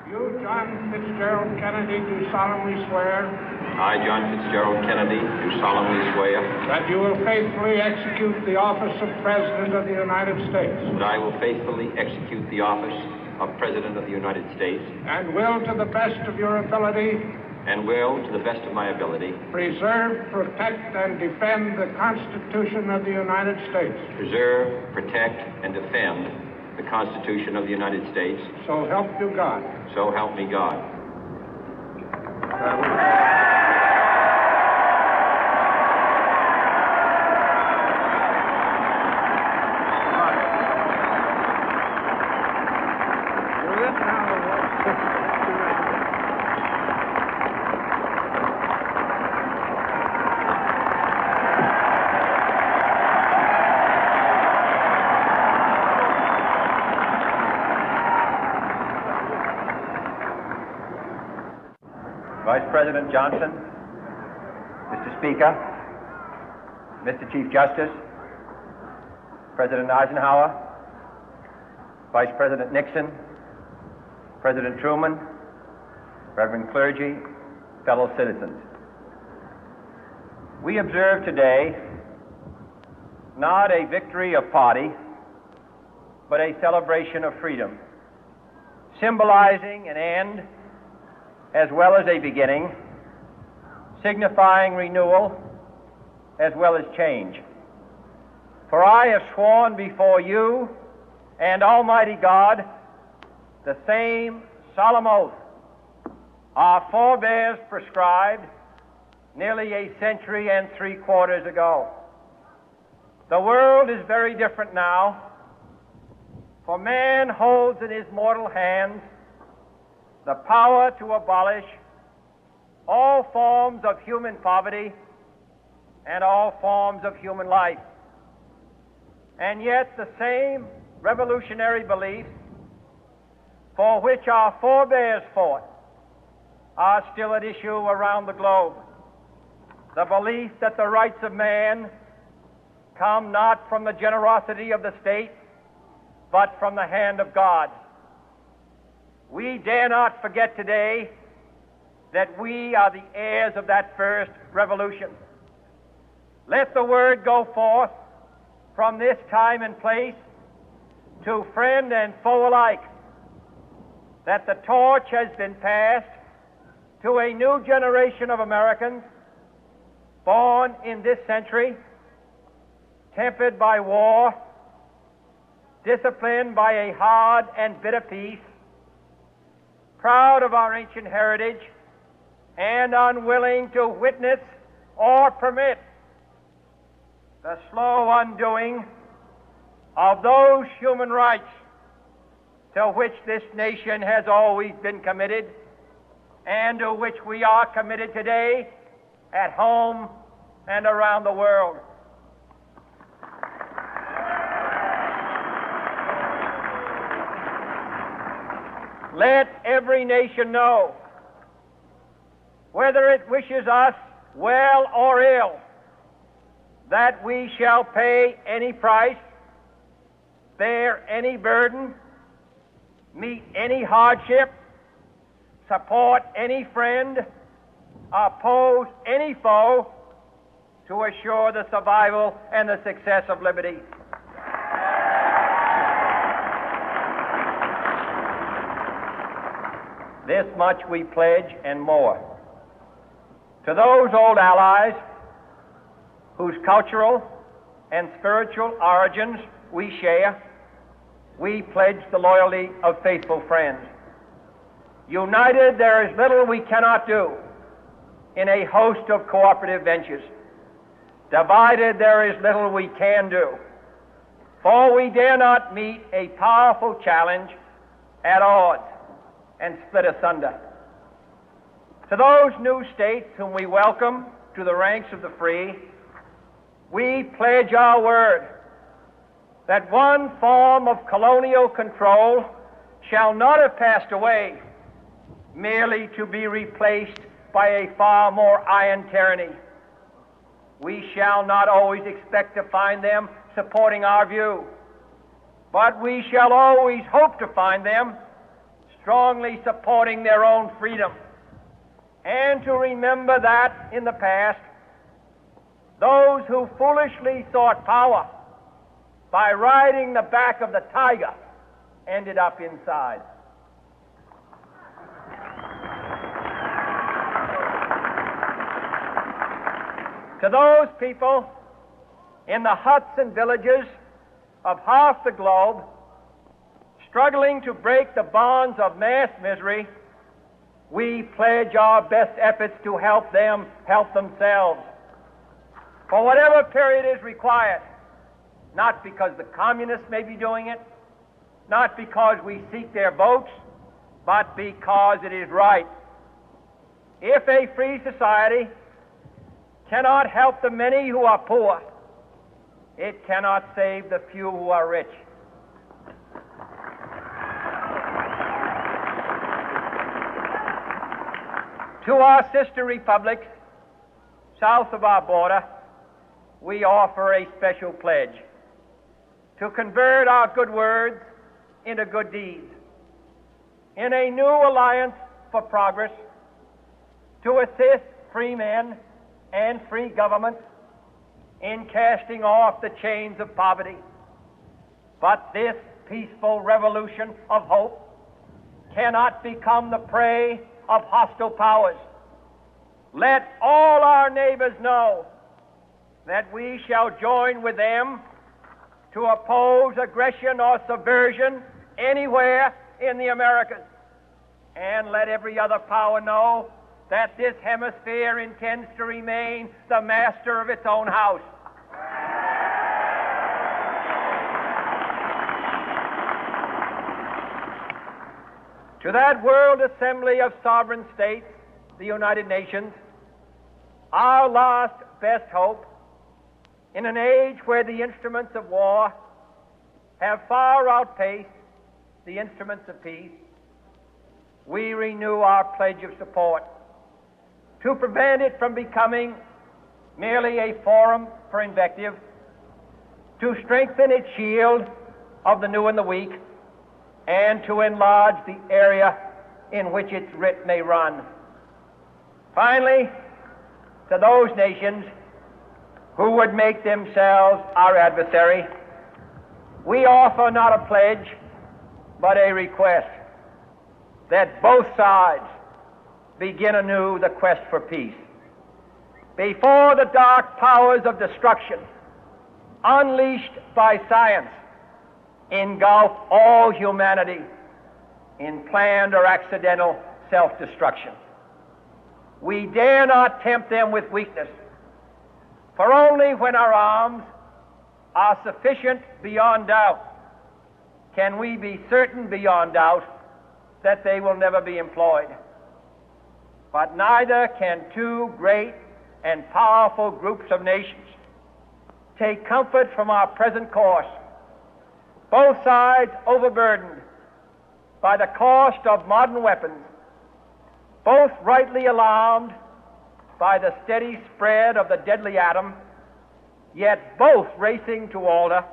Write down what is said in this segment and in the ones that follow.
You, John Fitzgerald Kennedy, do solemnly swear I, John Fitzgerald Kennedy, do solemnly swear that you will faithfully execute the office of President of the United States that I will faithfully execute the office of President of the United States and will, to the best of your ability, and will, to the best of my ability, preserve, protect, and defend the Constitution of the United States. preserve, protect, and defend the Constitution of the United States. So help you God. So help me God. Vice President Johnson, Mr. Speaker, Mr. Chief Justice, President Eisenhower, Vice President Nixon, President Truman, Reverend clergy, fellow citizens. We observe today not a victory of party, but a celebration of freedom, symbolizing an end as well as a beginning, signifying renewal as well as change. For I have sworn before you and Almighty God the same solemn oath our forebears prescribed nearly a century and 3/4 ago. The world is very different now, for man holds in his mortal hands the power to abolish all forms of human poverty and all forms of human life. And yet the same revolutionary beliefs for which our forebears fought are still at issue around the globe. The belief that the rights of man come not from the generosity of the state, but from the hand of God. We dare not forget today that we are the heirs of that first revolution. Let the word go forth from this time and place to friend and foe alike that the torch has been passed to a new generation of Americans born in this century, tempered by war, disciplined by a hard and bitter peace, proud of our ancient heritage, and unwilling to witness or permit the slow undoing of those human rights to which this nation has always been committed and to which we are committed today at home and around the world. Let every nation know, whether it wishes us well or ill, that we shall pay any price, bear any burden, meet any hardship, support any friend, oppose any foe to assure the survival and the success of liberty. This much we pledge and more. To those old allies whose cultural and spiritual origins we share, we pledge the loyalty of faithful friends. United, there is little we cannot do in a host of cooperative ventures. Divided, there is little we can do, for we dare not meet a powerful challenge at odds and split asunder. To those new states whom we welcome to the ranks of the free, we pledge our word that one form of colonial control shall not have passed away, merely to be replaced by a far more iron tyranny. We shall not always expect to find them supporting our view, but we shall always hope to find them strongly supporting their own freedom, and to remember that in the past, those who foolishly sought power by riding the back of the tiger ended up inside. To those people in the huts and villages of half the globe struggling to break the bonds of mass misery, we pledge our best efforts to help them help themselves for whatever period is required, not because the communists may be doing it, not because we seek their votes, but because it is right. If a free society cannot help the many who are poor, it cannot save the few who are rich. To our sister republics south of our border, we offer a special pledge to convert our good words into good deeds, in a new alliance for progress, to assist free men and free governments in casting off the chains of poverty. But this peaceful revolution of hope cannot become the prey of hostile powers. Let all our neighbors know that we shall join with them to oppose aggression or subversion anywhere in the Americas. And let every other power know that this hemisphere intends to remain the master of its own house. To that World Assembly of Sovereign States, the United Nations, our last best hope, in an age where the instruments of war have far outpaced the instruments of peace, we renew our pledge of support to prevent it from becoming merely a forum for invective, to strengthen its shield of the new and the weak, and to enlarge the area in which its writ may run. Finally, to those nations who would make themselves our adversary, we offer not a pledge, but a request that both sides begin anew the quest for peace. Before the dark powers of destruction, unleashed by science, engulf all humanity in planned or accidental self-destruction, we dare not tempt them with weakness, for only when our arms are sufficient beyond doubt can we be certain beyond doubt that they will never be employed. But neither can two great and powerful groups of nations take comfort from our present course, both sides overburdened by the cost of modern weapons, both rightly alarmed by the steady spread of the deadly atom, yet both racing to alter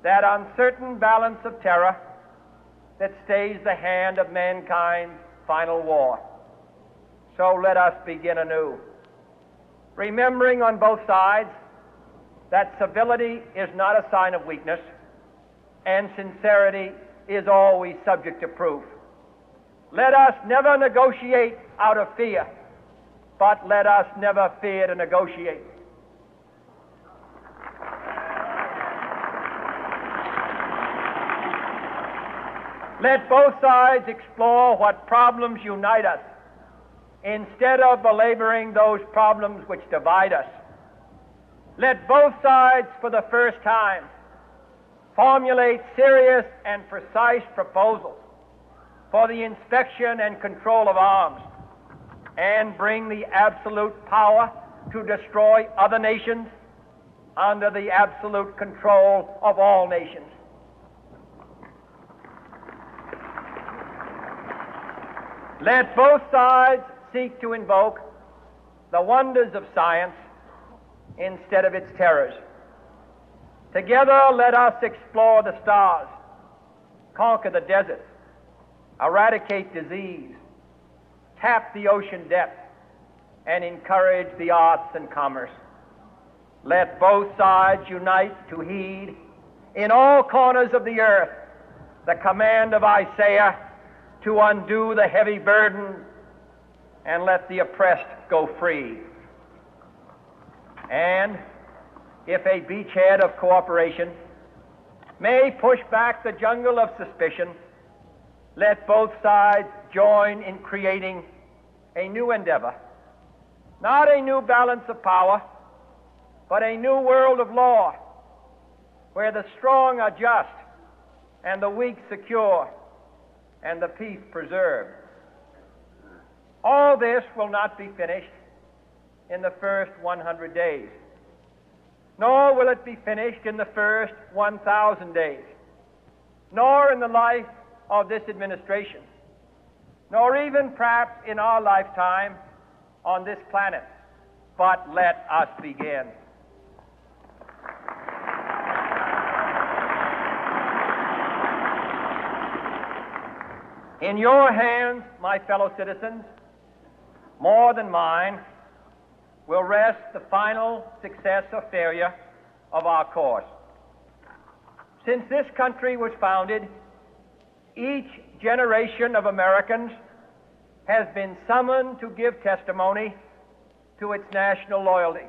that uncertain balance of terror that stays the hand of mankind's final war. So let us begin anew, remembering on both sides that civility is not a sign of weakness, and sincerity is always subject to proof. Let us never negotiate out of fear, but let us never fear to negotiate. Let both sides explore what problems unite us, instead of belaboring those problems which divide us. Let both sides, for the first time, formulate serious and precise proposals for the inspection and control of arms, and bring the absolute power to destroy other nations under the absolute control of all nations. Let both sides seek to invoke the wonders of science instead of its terrors. Together, let us explore the stars, conquer the deserts, eradicate disease, tap the ocean depth, and encourage the arts and commerce. Let both sides unite to heed in all corners of the earth the command of Isaiah to undo the heavy burden and let the oppressed go free. And if a beachhead of cooperation may push back the jungle of suspicion, let both sides join in creating a new endeavor, not a new balance of power, but a new world of law, where the strong are just and the weak secure and the peace preserved. All this will not be finished in the first 100 days, nor will it be finished in the first 1,000 days, nor in the life of this administration, nor even perhaps in our lifetime on this planet. But let us begin. In your hands, my fellow citizens, more than mine, will rest the final success or failure of our course. Since this country was founded, each generation of Americans has been summoned to give testimony to its national loyalty.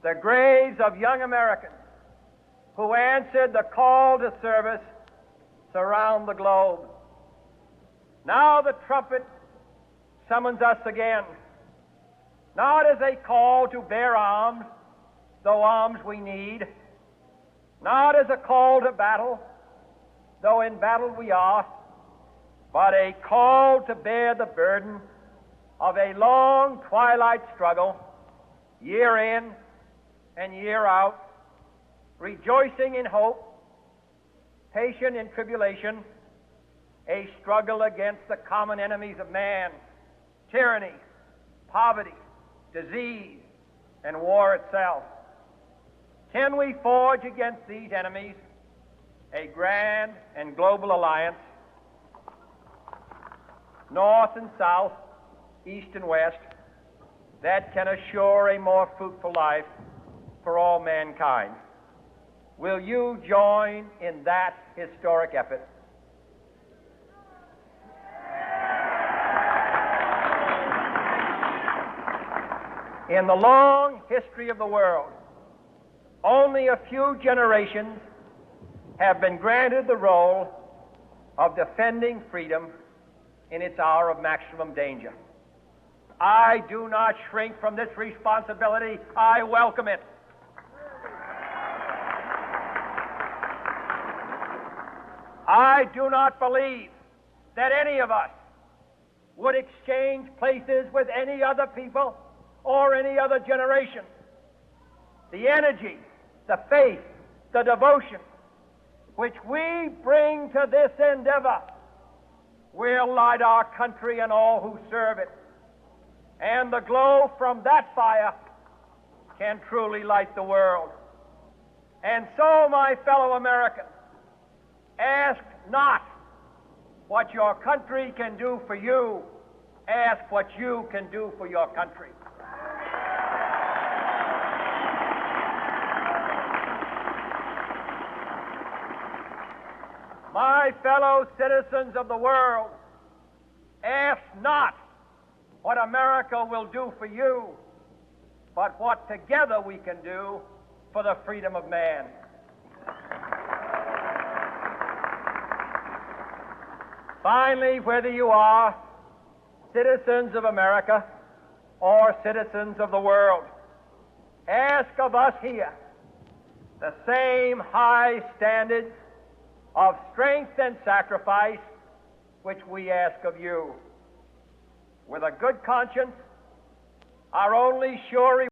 The graves of young Americans who answered the call to service surround the globe. Now the trumpet summons us again, not as a call to bear arms, though arms we need, not as a call to battle, though in battle we are, but a call to bear the burden of a long twilight struggle, year in and year out, rejoicing in hope, patient in tribulation, a struggle against the common enemies of man, tyranny, poverty, disease, and war itself. Can we forge against these enemies a grand and global alliance, north and south, east and west, that can assure a more fruitful life for all mankind? Will you join in that historic effort? In the long history of the world, only a few generations have been granted the role of defending freedom in its hour of maximum danger. I do not shrink from this responsibility. I welcome it. I do not believe that any of us would exchange places with any other people or any other generation. The energy, the faith, the devotion which we bring to this endeavor will light our country and all who serve it. And the glow from that fire can truly light the world. And so, my fellow Americans, ask not what your country can do for you, ask what you can do for your country. My fellow citizens of the world, ask not what America will do for you, but what together we can do for the freedom of man. Finally, whether you are citizens of America or citizens of the world, ask of us here the same high standards of strength and sacrifice which we ask of you. With a good conscience, our only sure